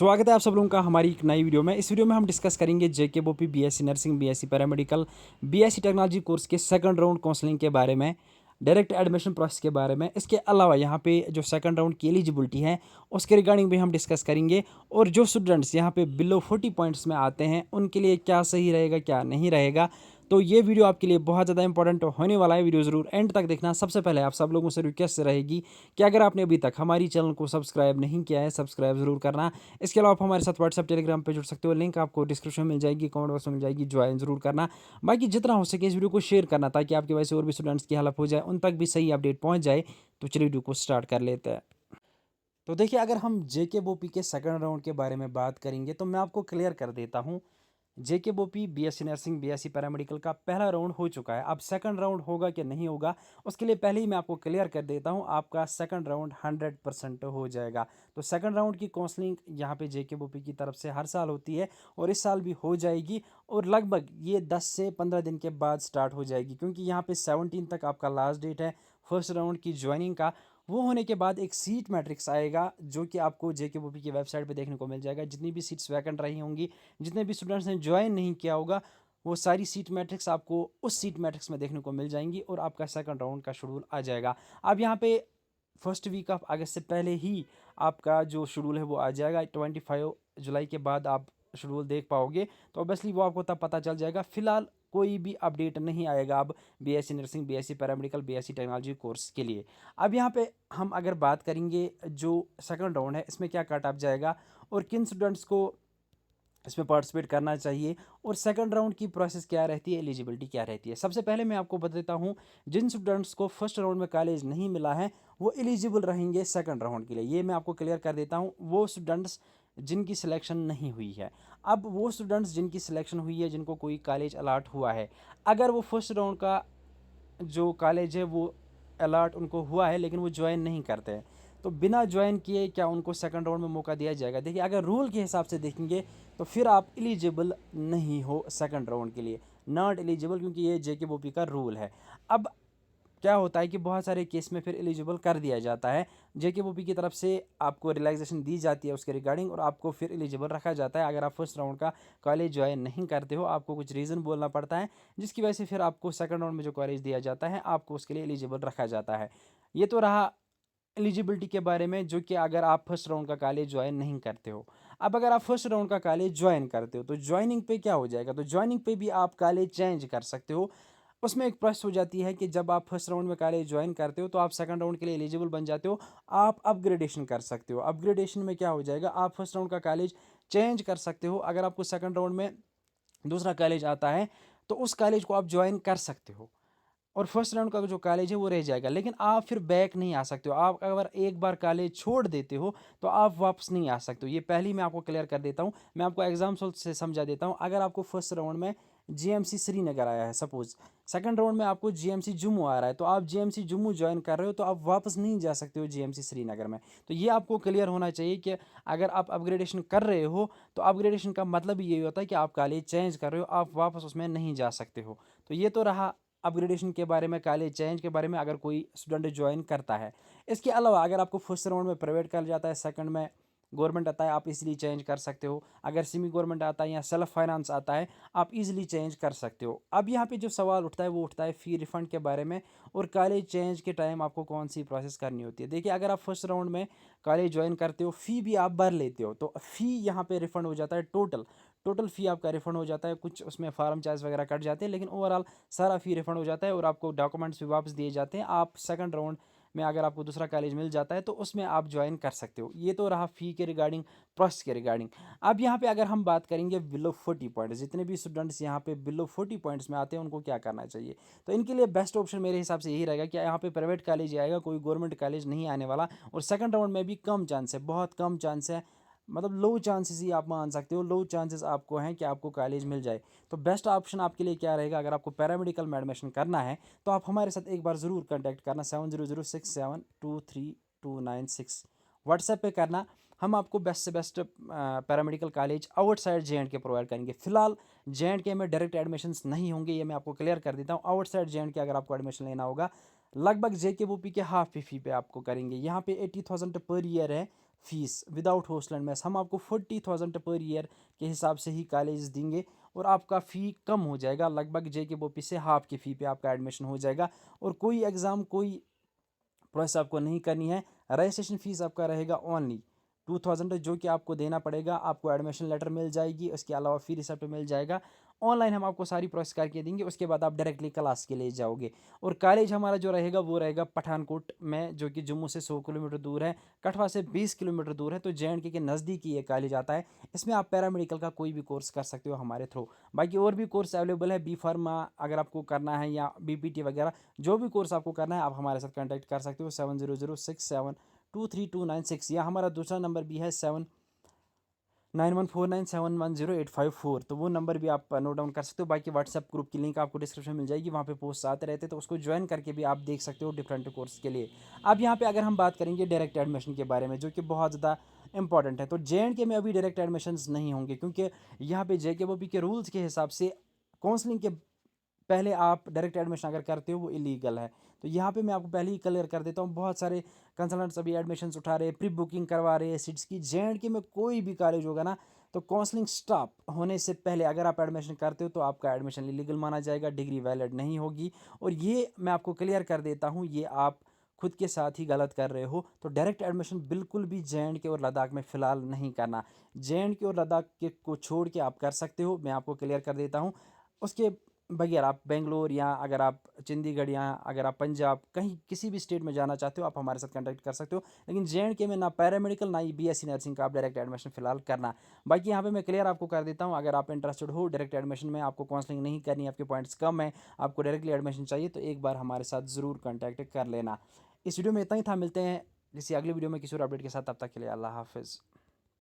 स्वागत है आप सब लोगों का हमारी एक नई वीडियो में। इस वीडियो में हम डिस्कस करेंगे JKBOPEE BSc nursing, BSc paramedical, BSc technology course के सेकंड राउंड काउंसलिंग के बारे में, डायरेक्ट एडमिशन प्रोसेस के बारे में। इसके अलावा यहाँ पे जो सेकंड राउंड की एलिजिबिलिटी है उसके रिगार्डिंग भी हम डिस्कस करेंगे। और जो स्टूडेंट्स यहाँ पे बिलो 40 पॉइंट्स में आते हैं उनके लिए क्या सही रहेगा क्या नहीं रहेगा। तो ये वीडियो आपके लिए बहुत ज़्यादा इंपॉर्टेंट होने वाला है। वीडियो ज़रूर एंड तक देखना। सबसे पहले आप सब लोगों से रिक्वेस्ट रहेगी कि अगर आपने अभी तक हमारी चैनल को सब्सक्राइब नहीं किया है, सब्सक्राइब ज़रूर करना। इसके अलावा आप हमारे साथ व्हाट्सएप टेलीग्राम पे जुड़ सकते हो, लिंक आपको डिस्क्रिप्शन में मिल जाएगी, कमेंट बॉक्स में मिल जाएगी, ज्वाइन जरूर करना। बाकी जितना हो सके इस वीडियो को शेयर करना ताकि आपकी वजह से और भी स्टूडेंट्स की हेल्प हो जाए, उन तक भी सही अपडेट पहुंच जाए। तो चलिए वीडियो को स्टार्ट कर लेते हैं। तो देखिए, अगर हम जेकेबोपी के सेकंड राउंड के बारे में बात करेंगे तो मैं आपको क्लियर कर देता हूँ। जेकेबोपी बीएससी नर्सिंग, बीएससी पैरामेडिकल का पहला राउंड हो चुका है। अब सेकंड राउंड होगा कि नहीं होगा उसके लिए पहले ही मैं आपको क्लियर कर देता हूं, आपका सेकंड राउंड 100% हो जाएगा। तो सेकंड राउंड की काउंसलिंग यहाँ पे जेकेबोपी की तरफ से हर साल होती है और इस साल भी हो जाएगी। और लगभग ये 10 से 15 दिन के बाद स्टार्ट हो जाएगी, क्योंकि यहाँ पे 17 तक आपका लास्ट डेट है फर्स्ट राउंड की ज्वाइनिंग का। वो होने के बाद एक सीट मैट्रिक्स आएगा जो कि आपको जेकेबोपी की वेबसाइट पे देखने को मिल जाएगा। जितनी भी सीट्स वैकेंट रही होंगी, जितने भी स्टूडेंट्स ने ज्वाइन नहीं किया होगा, वो सारी सीट मैट्रिक्स आपको उस सीट मैट्रिक्स में देखने को मिल जाएंगी और आपका सेकंड राउंड का शेड्यूल आ जाएगा। अब यहाँ पे फर्स्ट वीक ऑफ अगस्त से पहले ही आपका जो शेड्यूल है वो आ जाएगा। 25 जुलाई के बाद आप शेड्यूल देख पाओगे, तो ऑब्वियसली वो आपको तब पता चल जाएगा। फिलहाल कोई भी अपडेट नहीं आएगा अब BSc nursing, BSc paramedical, BSc technology course के लिए। अब यहाँ पे हम अगर बात करेंगे जो सेकंड राउंड है इसमें क्या कट ऑफ जाएगा और किन स्टूडेंट्स को इसमें पार्टिसिपेट करना चाहिए, और सेकंड राउंड की प्रोसेस क्या रहती है, एलिजिबिलिटी क्या रहती है। सबसे पहले मैं आपको बता देता हूँ, जिन स्टूडेंट्स को फर्स्ट राउंड में कॉलेज नहीं मिला है वो एलिजिबल रहेंगे सेकंड राउंड के लिए। ये मैं आपको क्लियर कर देता हूँ। वो स्टूडेंट्स जिनकी सिलेक्शन नहीं हुई है, अब वो स्टूडेंट्स जिनकी सिलेक्शन हुई है, जिनको कोई कॉलेज अलाट हुआ है, अगर वो फर्स्ट राउंड का जो कॉलेज है वो अलॉट उनको हुआ है लेकिन वो ज्वाइन नहीं करते हैं, तो बिना ज्वाइन किए क्या उनको सेकंड राउंड में मौका दिया जाएगा? देखिए, अगर रूल के हिसाब से देखेंगे तो फिर आप एलिजिबल नहीं हो सेकंड राउंड के लिए, नॉट एलिजिबल, क्योंकि ये जेकेबोपी का रूल है। अब क्या होता है कि बहुत सारे केस में फिर एलिजिबल कर दिया जाता है, जेकेबोपी की तरफ से आपको रिलैक्सेशन दी जाती है उसके रिगार्डिंग, और आपको फिर एलिजिबल रखा जाता है। अगर आप फर्स्ट राउंड का कॉलेज ज्वाइन नहीं करते हो, आपको कुछ रीज़न बोलना पड़ता है जिसकी वजह से फिर आपको सेकंड राउंड में जो कॉलेज दिया जाता है आपको उसके लिए एलिजिबल रखा जाता है। ये तो रहा एलिजिबिलिटी के बारे में, जो कि अगर आप फर्स्ट राउंड का कॉलेज ज्वाइन नहीं करते हो। अब अगर आप फर्स्ट राउंड का कॉलेज ज्वाइन करते हो तो ज्वाइनिंग पे क्या हो जाएगा? तो ज्वाइनिंग पे भी आप कॉलेज चेंज कर सकते हो। उसमें एक प्रोसेस हो जाती है कि जब आप फर्स्ट राउंड में कॉलेज ज्वाइन करते हो तो आप सेकंड राउंड के लिए एलिजिबल बन जाते हो। आप अपग्रेडेशन कर सकते हो। अपग्रेडेशन में क्या हो जाएगा, आप फर्स्ट राउंड का कॉलेज चेंज कर सकते हो। अगर आपको सेकंड राउंड में दूसरा कॉलेज आता है तो उस कॉलेज को आप ज्वाइन कर सकते हो और फर्स्ट राउंड का जो कॉलेज है वो रह जाएगा, लेकिन आप फिर बैक नहीं आ सकते हो। आप अगर एक बार कॉलेज छोड़ देते हो तो आप वापस नहीं आ सकते हो। ये पहले ही मैं आपको क्लियर कर देता हूँ। मैं आपको एग्जाम्पल से समझा देता हूँ। अगर आपको फर्स्ट राउंड में जीएमसी श्रीनगर आया है सपोज, सेकंड राउंड में आपको जीएमसी जम्मू आ रहा है, तो आप जीएमसी जम्मू ज्वाइन कर रहे हो तो आप वापस नहीं जा सकते हो जीएमसी श्रीनगर में। तो ये आपको क्लियर होना चाहिए कि अगर आप अपग्रेडेशन कर रहे हो तो अपग्रेडेशन का मतलब यही होता है कि आप कॉलेज चेंज कर रहे हो, आप वापस उसमें नहीं जा सकते हो। तो ये तो रहा अपग्रेडेशन के बारे में, कॉलेज चेंज के बारे में अगर कोई स्टूडेंट ज्वाइन करता है। इसके अलावा अगर आपको फर्स्ट राउंड में प्राइवेट कॉलेज आता है, सेकंड में गवर्नमेंट आता है, आप इजीली चेंज कर सकते हो। अगर सेमी गवर्नमेंट आता है या सेल्फ फाइनेंस आता है, आप इजीली चेंज कर सकते हो। अब यहाँ पे जो सवाल उठता है वो उठता है फ़ी रिफंड के बारे में और कॉलेज चेंज के टाइम आपको कौन सी प्रोसेस करनी होती है। देखिए, अगर आप फर्स्ट राउंड में कॉलेज ज्वाइन करते हो, फ़ी भी आप भर लेते हो, तो फ़ी यहाँ पे रिफंड हो जाता है। टोटल फ़ी आपका रिफंड हो जाता है। कुछ उसमें फार्म चार्ज वगैरह कट जाते हैं, लेकिन ओवरऑल सारा फ़ी रिफंड हो जाता है और आपको डॉक्यूमेंट्स भी वापस दिए जाते हैं। आप सेकंड राउंड में अगर आपको दूसरा कॉलेज मिल जाता है तो उसमें आप ज्वाइन कर सकते हो। ये तो रहा फ़ी के रिगार्डिंग, प्रोसेस के रिगार्डिंग। अब यहाँ पे अगर हम बात करेंगे बिलो 40 पॉइंट्स, जितने भी स्टूडेंट्स यहाँ पे बिलो 40 पॉइंट्स में आते हैं उनको क्या करना चाहिए, तो इनके लिए बेस्ट ऑप्शन मेरे हिसाब से यही रहेगा कि यहाँ पे प्राइवेट कॉलेज आएगा, कोई गवर्नमेंट कॉलेज नहीं आने वाला। और सेकंड राउंड में भी कम चांस है, बहुत कम चांस है, मतलब लो चांसेस ही आप मान सकते हो, लो चांसेस आपको हैं कि आपको कॉलेज मिल जाए। तो बेस्ट ऑप्शन आपके लिए क्या रहेगा, अगर आपको पैरामेडिकल में एडमिशन करना है तो आप हमारे साथ एक बार ज़रूर कॉन्टैक्ट करना, 7006723296 व्हाट्सएप पे करना। हम आपको बेस्ट से best paramedical college outside JNK provide करेंगे। फिलहाल JNK में डायरेक्ट एडमिशन्स नहीं होंगे, ये मैं आपको क्लियर कर देता हूँ। आउटसाइड JNK अगर आपको एडमिशन लेना होगा लगभग JKBOP के हाफ फी पे आपको करेंगे। यहाँ पे 80,000 पर ईयर है fees without hostel and mess हम आपको 40,000 पर ईयर के हिसाब से ही कॉलेज देंगे और आपका फ़ी कम हो जाएगा, लगभग JKBOP से हाफ की फ़ी पे आपका एडमिशन हो जाएगा। और कोई एग्ज़ाम कोई प्रोसेस आपको नहीं करनी है। रजिस्ट्रेशन फ़ीस आपका रहेगा ओनली 2000 जो कि आपको देना पड़ेगा। आपको एडमिशन लेटर मिल जाएगी, उसके अलावा फ़ी रिसिप्ट मिल जाएगा। ऑनलाइन हम आपको सारी प्रोसेस करके देंगे, उसके बाद आप डायरेक्टली क्लास के लिए जाओगे। और कॉलेज हमारा जो रहेगा वो रहेगा पठानकोट में, जो कि जम्मू से 100 किलोमीटर दूर है, कठवा से 20 किलोमीटर दूर है। तो JNK के नज़दीक ही ये कॉलेज आता है। इसमें आप पैरामेडिकल का कोई भी कोर्स कर सकते हो हमारे थ्रू। बाकी और भी कोर्स अवेलेबल है, बी फार्मा अगर आपको करना है या BPT वगैरह, जो भी कोर्स आपको करना है आप हमारे साथ कॉन्टैक्ट कर सकते हो 7006723296, या हमारा दूसरा नंबर भी है 7914971085 तो वो नंबर भी आप नोट डाउन कर सकते हो। बाकी व्हाट्सएप ग्रुप की लिंक आपको डिस्क्रिप्शन में मिल जाएगी, वहाँ पे पोस्ट आते रहते हैं, तो उसको ज्वाइन करके भी आप देख सकते हो डिफरेंट कोर्स के लिए। अब यहाँ पे अगर हम बात करेंगे डायरेक्ट एडमिशन के बारे में, जो कि बहुत ज़्यादा इंपॉर्टेंट है, तो JNK में अभी डायरेक्ट एडमिशन नहीं होंगे, क्योंकि यहाँ पे JKBOP के रूल्स के हिसाब से काउंसलिंग के पहले आप डायरेक्ट एडमिशन अगर करते हो वो इलीगल है। तो यहाँ पे मैं आपको पहले ही क्लियर कर देता हूँ, बहुत सारे कंसल्टेंट्स अभी एडमिशन्स उठा रहे हैं, प्री बुकिंग करवा रहे हैं सीट्स की। JNK में कोई भी कॉलेज होगा ना, तो काउंसलिंग स्टॉप होने से पहले अगर आप एडमिशन करते हो तो आपका एडमिशन इलीगल माना जाएगा, डिग्री वैलिड नहीं होगी। और ये मैं आपको क्लियर कर देता हूँ, ये आप खुद के साथ ही गलत कर रहे हो। तो डायरेक्ट एडमिशन बिल्कुल भी JNK और लद्दाख में फ़िलहाल नहीं करना। JNK और लद्दाख के को छोड़ के आप कर सकते हो, मैं आपको क्लियर कर देता हूँ। उसके बगैर आप बेंगलोर, या अगर आप चंडीगढ़, या अगर आप पंजाब कहीं किसी भी स्टेट में जाना चाहते हो आप हमारे साथ कांटेक्ट कर सकते हो। लेकिन JNK में ना पैरामेडिकल ना ही BSc नर्सिंग का आप डायरेक्ट एडमिशन फ़िलहाल करना। बाकी यहाँ पे मैं क्लियर आपको कर देता हूँ, अगर आप इंटरेस्टेड हो डायरेक्ट एडमिशन में, आपको काउंसलिंग नहीं करनी, आपके पॉइंट्स कम है, आपको डायरेक्टली एडमिशन चाहिए, तो एक बार हमारे साथ ज़रूर कॉन्टैक्ट कर लेना। इस वीडियो में इतना ही था, मिलते हैं किसी अगले वीडियो में किसी और अपडेट के साथ, तब तक के लिए अल्लाह हाफिज़।